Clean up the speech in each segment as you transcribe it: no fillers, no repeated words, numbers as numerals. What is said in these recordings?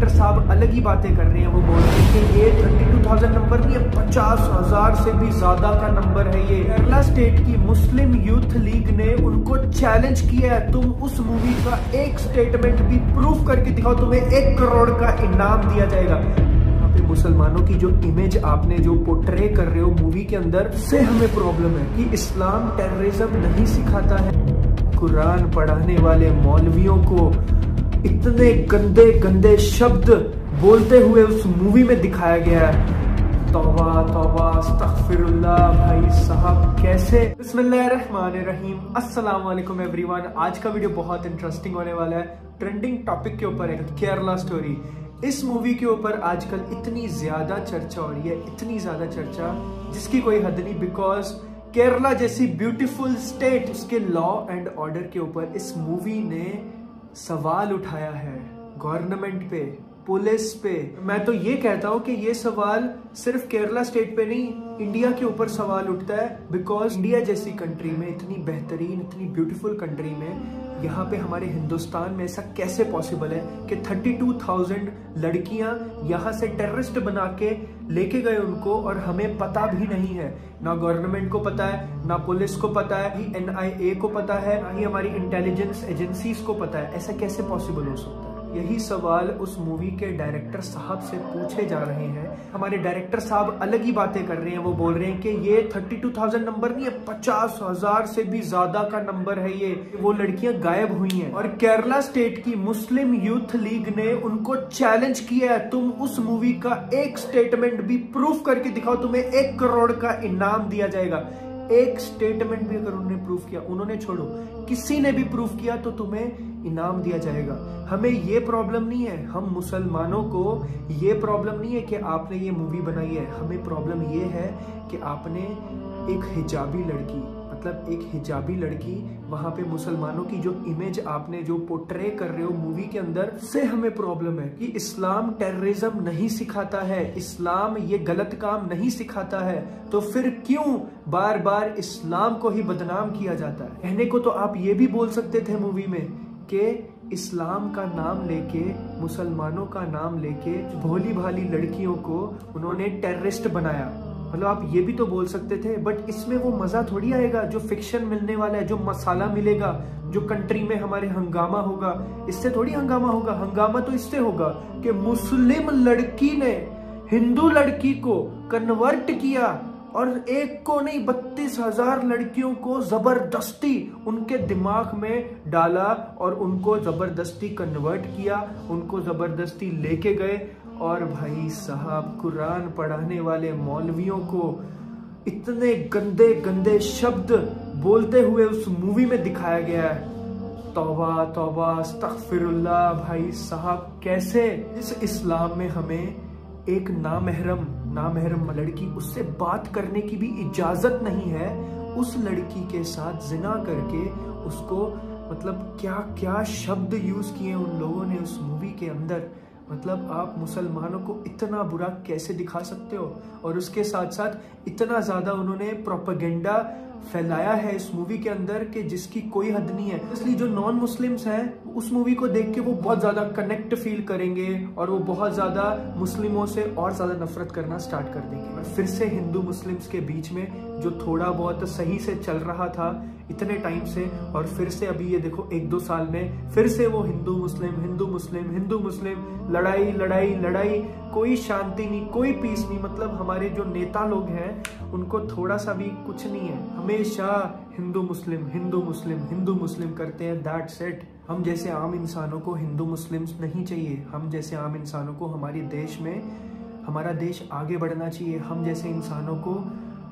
Director साहब अलग ही बातें कर रहे हैं। वो बोल रहे हैं कि ये 32,000 नंबर नहीं है, 50,000 से भी ज्यादा का नंबर है। ये केरला स्टेट की मुस्लिम यूथ लीग ने उनको चैलेंज किया है, तुम उस मूवी का एक स्टेटमेंट भी प्रूफ करके दिखाओ, तुम्हें 1 करोड़ का इनाम दिया जाएगा। मुसलमानों की जो इमेज आपने जो पोर्ट्रे कर रहे हो मूवी के अंदर, से हमें प्रॉब्लम है कि इस्लाम टेररिज्म नहीं सिखाता है। कुरान पढ़ाने वाले मौलवियों को इतने गंदे गंदे शब्द बोलते हुए उस मूवी में दिखाया गया है। तौबा तौबा अस्तगफिरुल्लाह। भाई साहब कैसे। बिस्मिल्लाहिर्रहमानिर्रहीम। अस्सलाम वालेकुम एवरीवन। आज का वीडियो बहुत इंटरेस्टिंग होने वाला है। ट्रेंडिंग टॉपिक के ऊपर है, केरला स्टोरी। इस मूवी के ऊपर आजकल इतनी ज्यादा चर्चा हो रही है, इतनी ज्यादा चर्चा जिसकी कोई हद नहीं। बिकॉज केरला जैसी ब्यूटीफुल स्टेट, उसके लॉ एंड ऑर्डर के ऊपर इस मूवी ने सवाल उठाया है गवर्नमेंट पे, पुलिस पे। मैं तो ये कहता हूँ कि ये सवाल सिर्फ केरला स्टेट पे नहीं, इंडिया के ऊपर सवाल उठता है। बिकॉज इंडिया जैसी कंट्री में, इतनी बेहतरीन, इतनी ब्यूटीफुल कंट्री में, यहाँ पे हमारे हिंदुस्तान में ऐसा कैसे पॉसिबल है कि 32,000 लड़कियां यहाँ से टेररिस्ट बना के लेके गए उनको, और हमें पता भी नहीं है। ना गवर्नमेंट को पता है, ना पुलिस को पता है, ही NIA को पता है, ना ही हमारी इंटेलिजेंस एजेंसीज को पता है। ऐसा कैसे पॉसिबल हो सकता है? यही सवाल उस मूवी के डायरेक्टर साहब से पूछे जा रहे हैं। हमारे डायरेक्टर साहब अलग ही बातें कर रहे हैं। वो बोल रहे हैं कि ये 32,000 नंबर नहीं है, 50,000 से भी ज्यादा का नंबर है। ये वो लड़कियां गायब हुई हैं, और केरला स्टेट की मुस्लिम यूथ लीग ने उनको चैलेंज किया है, तुम उस मूवी का एक स्टेटमेंट भी प्रूफ करके दिखाओ, तुम्हें 1 करोड़ का इनाम दिया जाएगा। एक स्टेटमेंट भी अगर उन्होंने प्रूफ किया, उन्होंने छोड़ो, किसी ने भी प्रूफ किया, तो तुम्हें इनाम दिया जाएगा। हमें ये प्रॉब्लम नहीं है, हम मुसलमानों को ये प्रॉब्लम नहीं है कि आपने ये मूवी बनाई है। हमें प्रॉब्लम ये है कि आपने एक हिजाबी लड़की, मतलब एक हिजाबी लड़की, वहां पे मुसलमानों की जो इमेज आपने जो पोर्ट्रे कर रहे हो मूवी के अंदर, से हमें प्रॉब्लम है कि इस्लाम टेररिज्म नहीं सिखाता है, इस्लाम ये गलत काम नहीं सिखाता है। तो फिर क्यों बार बार इस्लाम को ही बदनाम किया जाता है? कहने को तो आप ये भी बोल सकते थे मूवी में कि इस्लाम का नाम लेके, मुसलमानों का नाम लेके भोली भाली लड़कियों को उन्होंने टेररिस्ट बनाया। मतलब आप ये भी तो बोल सकते थे। बट इसमें वो मजा थोड़ी आएगा जो फिक्शन मिलने वाला है, जो मसाला मिलेगा, जो कंट्री में हमारे हंगामा होगा, इससे थोड़ी हंगामा होगा। हंगामा तो इससे होगा कि मुस्लिम लड़की ने हिंदू लड़की को कन्वर्ट किया, और एक को नहीं 32,000 लड़कियों को जबरदस्ती उनके दिमाग में डाला, और उनको जबरदस्ती कन्वर्ट किया, उनको जबरदस्ती लेके गए। और भाई साहब, कुरान पढ़ाने वाले मौलवियों को इतने गंदे गंदे शब्द बोलते हुए उस मूवी में दिखाया गया है। तौबा तौबा अस्तगफिरुल्लाह। भाई साहब कैसे। इस इस्लाम में हमें एक नामहरम लड़की, उससे बात करने की भी इजाजत नहीं है। उस लड़की के साथ जिना करके उसको, मतलब क्या क्या शब्द यूज किए उन लोगों ने उस मूवी के अंदर। मतलब आप मुसलमानों को इतना बुरा कैसे दिखा सकते हो? और उसके साथ साथ इतना ज्यादा उन्होंने प्रोपेगेंडा फैलाया है इस मूवी के अंदर कि जिसकी कोई हद नहीं है। इसलिए जो नॉन मुस्लिम्स हैं उस मूवी को देख के वो बहुत ज्यादा कनेक्ट फील करेंगे, और वो बहुत ज्यादा मुस्लिमों से और ज्यादा नफरत करना स्टार्ट कर देंगे। और फिर से हिंदू मुस्लिम्स के बीच में जो थोड़ा बहुत सही से चल रहा था इतने टाइम से, और फिर से अभी ये देखो 1-2 साल में फिर से वो हिंदू मुस्लिम लड़ाई लड़ाई लड़ाई, कोई शांति नहीं, कोई पीस नहीं। मतलब हमारे जो नेता लोग हैं उनको थोड़ा सा भी कुछ नहीं है, हमेशा हिंदू मुस्लिम करते हैं। That's it. हम जैसे आम इंसानों को हिंदू मुस्लिम्स नहीं चाहिए। हम जैसे आम इंसानों को हमारे देश में, हमारा देश आगे बढ़ना चाहिए। हम जैसे इंसानों को,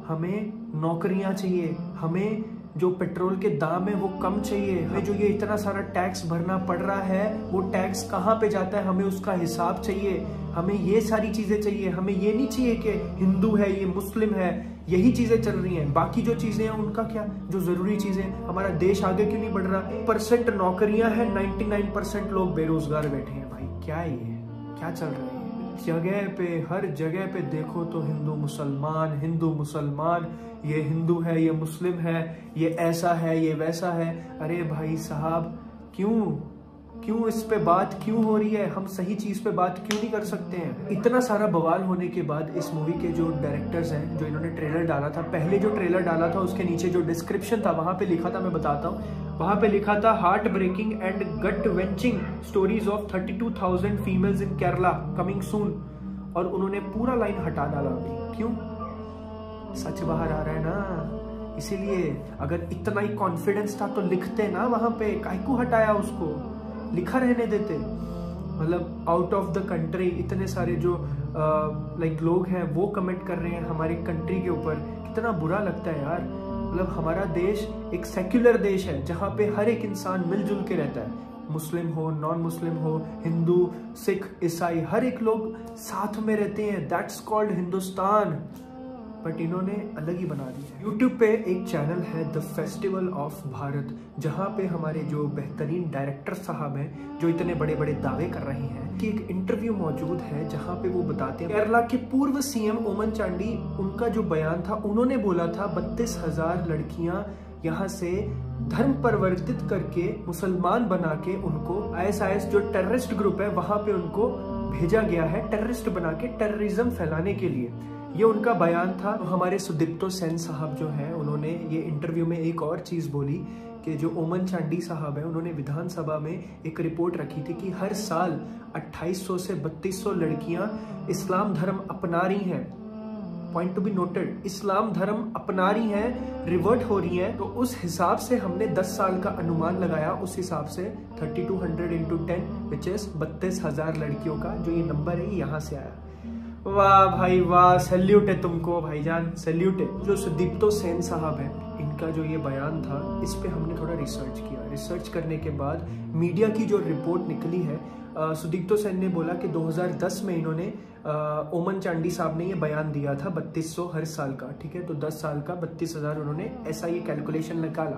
हमें नौकरियां चाहिए, हमें जो पेट्रोल के दाम है वो कम चाहिए, हमें जो ये इतना सारा टैक्स भरना पड़ रहा है वो टैक्स कहाँ पे जाता है हमें उसका हिसाब चाहिए। हमें ये सारी चीजें चाहिए। हमें ये नहीं चाहिए कि हिंदू है, ये मुस्लिम है, यही चीजें चल रही हैं। बाकी जो चीजें हैं उनका क्या, जो जरूरी चीजें, हमारा देश आगे क्यों नहीं बढ़ रहा? 1% नौकरियां हैं, 99% लोग बेरोजगार बैठे हैं। भाई क्या है ये, क्या चल रहा है? जगह पे, हर जगह पे देखो तो हिंदू मुसलमान, ये हिंदू है, ये मुस्लिम है, ये ऐसा है, ये वैसा है। अरे भाई साहब, क्यों क्यों इस पे बात क्यों हो रही है, हम सही चीज पे बात क्यों नहीं कर सकते हैं। इतना सारा बवाल होने के बाद इस मूवी के जो डायरेक्टर्स हैं, जो इन्होंने ट्रेलर डाला था, पहले जो ट्रेलर डाला था उसके नीचे जो डिस्क्रिप्शन था वहां पे लिखा था, मैं बताता हूँ, वहां पे लिखा था heart breaking and gut wrenching stories of 32,000 females in Kerala coming soon, और उन्होंने पूरा लाइन हटा डाला अभी। क्यों? सच बाहर आ रहा है ना, इसीलिए। अगर इतना ही कॉन्फिडेंस था तो लिखते ना वहां पे, काहे को हटाया उसको, लिखा रहने देते। मतलब आउट ऑफ द कंट्री इतने सारे जो लाइक लोग हैं वो कमेंट कर रहे हैं हमारी कंट्री के ऊपर, कितना बुरा लगता है यार। मतलब हमारा देश एक सेक्युलर देश है जहाँ पे हर एक इंसान मिलजुल के रहता है, मुस्लिम हो, नॉन मुस्लिम हो, हिंदू, सिख, ईसाई, हर एक लोग साथ में रहते हैं। That's called Hindustan. बट इन्होंने अलग ही बना दिया। यूट्यूब पे एक चैनल है द फेस्टिवल ऑफ भारत, जहाँ पे हमारे जो बेहतरीन डायरेक्टर साहब हैं, जो इतने बड़े बड़े दावे कर रहे हैं, कि एक इंटरव्यू मौजूद है जहाँ पे वो बताते हैं केरला के पूर्व सीएम ओमन चांडी, उनका जो बयान था, उन्होंने बोला था 32,000 लड़कियां यहाँ से धर्म परिवर्तित करके मुसलमान बना के उनको ISIS जो टेररिस्ट ग्रुप है वहां पे उनको भेजा गया है, टेररिस्ट बना के टेररिज्म फैलाने के लिए। ये उनका बयान था। तो हमारे सुदीप्तो सेन साहब जो हैं, उन्होंने ये इंटरव्यू में एक और चीज बोली कि जो ओमन चांडी साहब हैं, उन्होंने विधानसभा में एक रिपोर्ट रखी थी कि हर साल 2800 से 3200 लड़कियां इस्लाम धर्म अपना रही हैं। पॉइंट टू बी नोटेड, इस्लाम धर्म अपना रही हैं, रिवर्ट हो रही हैं। तो उस हिसाब से हमने 10 साल का अनुमान लगाया, उस हिसाब से 3200 इंटू 10 विच इज 32,000 लड़कियों का जो ये नंबर है यहाँ से आया। वाह भाई वाह, सैल्यूट है तुमको भाईजान, सैल्यूट है। जो सुदीप्तो सेन साहब हैं, इनका जो ये बयान था, इस पे हमने थोड़ा रिसर्च किया। रिसर्च करने के बाद मीडिया की जो रिपोर्ट निकली है, सुदीप्तो सेन ने बोला कि 2010 में इन्होंने ओमन चांडी साहब ने ये बयान दिया था 3200 हर साल का, ठीक है। तो 10 साल का 32,000 उन्होंने ऐसा ये कैलकुलेशन निकाला।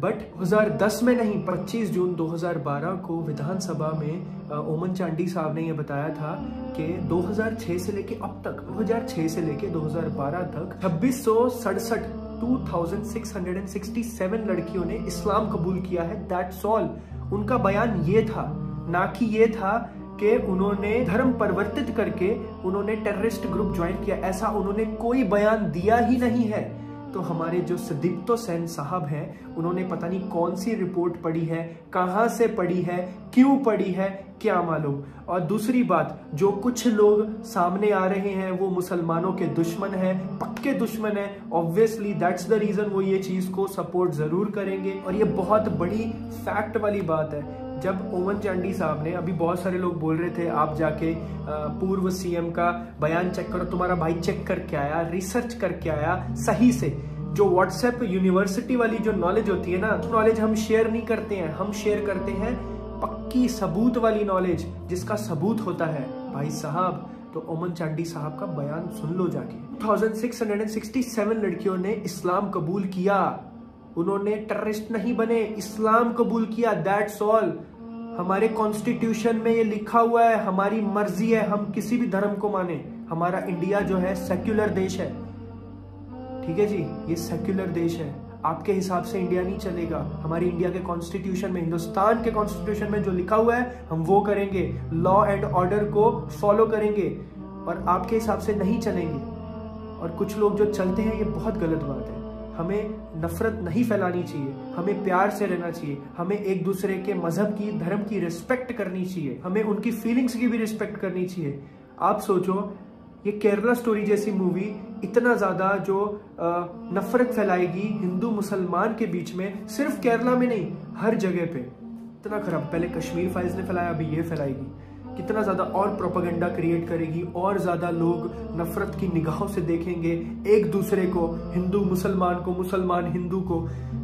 बट 2010 में नहीं, 25 जून 2012 को विधानसभा में ओमन चांडी साहब ने यह बताया था कि 2006 से लेके अब तक, 2006 से लेके 2012 तक 2667 लड़कियों ने इस्लाम कबूल किया है। That's all. उनका बयान ये था, ना कि ये था कि उन्होंने धर्म परिवर्तित करके उन्होंने टेररिस्ट ग्रुप ज्वाइन किया, ऐसा उन्होंने कोई बयान दिया ही नहीं है। तो हमारे जो सुदीप्तो सेन साहब हैं, उन्होंने पता नहीं कौन सी रिपोर्ट पढ़ी है, कहां से पढ़ी है, क्यों पढ़ी है, क्या मालूम। और दूसरी बात, जो कुछ लोग सामने आ रहे हैं वो मुसलमानों के दुश्मन हैं, पक्के दुश्मन हैं। ऑब्वियसली दैट्स द रीजन वो ये चीज को सपोर्ट जरूर करेंगे। और ये बहुत बड़ी फैक्ट वाली बात है। जब ओमन चांडी साहब ने, अभी बहुत सारे लोग बोल रहे थे आप जाके पूर्व सीएम का बयान चेक करो, तुम्हारा भाई चेक करके आया, रिसर्च करके आया सही से। जो व्हाट्सएप यूनिवर्सिटी वाली जो नॉलेज होती है ना, नॉलेज हम शेयर नहीं करते हैं, हम शेयर करते हैं पक्की सबूत वाली नॉलेज, जिसका सबूत होता है भाई साहब। तो ओमन चांडी साहब का बयान सुन लो जाके। 2667 लड़कियों ने इस्लाम कबूल किया, उन्होंने टेररिस्ट नहीं बने, इस्लाम कबूल किया। That's all. हमारे कॉन्स्टिट्यूशन में ये लिखा हुआ है, हमारी मर्जी है, हम किसी भी धर्म को माने। हमारा इंडिया जो है सेक्युलर देश है, ठीक है जी, ये सेक्युलर देश है। आपके हिसाब से इंडिया नहीं चलेगा। हमारी इंडिया के कॉन्स्टिट्यूशन में, हिंदुस्तान के कॉन्स्टिट्यूशन में जो लिखा हुआ है हम वो करेंगे, लॉ एंड ऑर्डर को फॉलो करेंगे, और आपके हिसाब से नहीं चलेंगे। और कुछ लोग जो चलते हैं, ये बहुत गलत बात है। हमें नफरत नहीं फैलानी चाहिए, हमें प्यार से रहना चाहिए, हमें एक दूसरे के मजहब की, धर्म की रिस्पेक्ट करनी चाहिए, हमें उनकी फीलिंग्स की भी रिस्पेक्ट करनी चाहिए। आप सोचो, ये केरला स्टोरी जैसी मूवी इतना ज्यादा जो नफरत फैलाएगी हिंदू मुसलमान के बीच में, सिर्फ केरला में नहीं, हर जगह पे इतना खराब। पहले कश्मीर फाइल्स ने फैलाया, अभी ये फैलाएगी, कितना ज्यादा और प्रोपेगेंडा क्रिएट करेगी, और ज्यादा लोग नफरत की निगाहों से देखेंगे एक दूसरे को, हिंदू मुसलमान को, मुसलमान हिंदू को।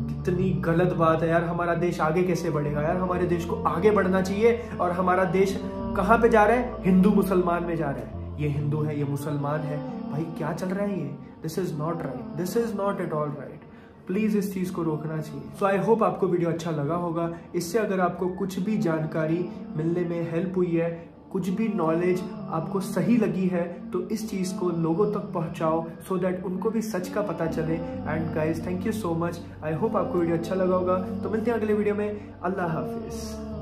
कितनी गलत बात है यार। हमारा देश आगे कैसे बढ़ेगा यार? हमारे देश को आगे बढ़ना चाहिए। और हमारा देश कहाँ पे जा रहा है? हिंदू मुसलमान में जा रहा है। ये हिंदू है, ये मुसलमान है, भाई क्या चल रहा है ये? This is not right, this is not at all right. Please इस चीज को रोकना चाहिए। सो आई होप आपको वीडियो अच्छा लगा होगा। इससे अगर आपको कुछ भी जानकारी मिलने में हेल्प हुई है, कुछ भी नॉलेज आपको सही लगी है, तो इस चीज को लोगों तक पहुंचाओ, सो दैट उनको भी सच का पता चले। And guys, thank you so much. I hope आपको वीडियो अच्छा लगा होगा। तो मिलते हैं अगले वीडियो में। अल्लाह हाफिज।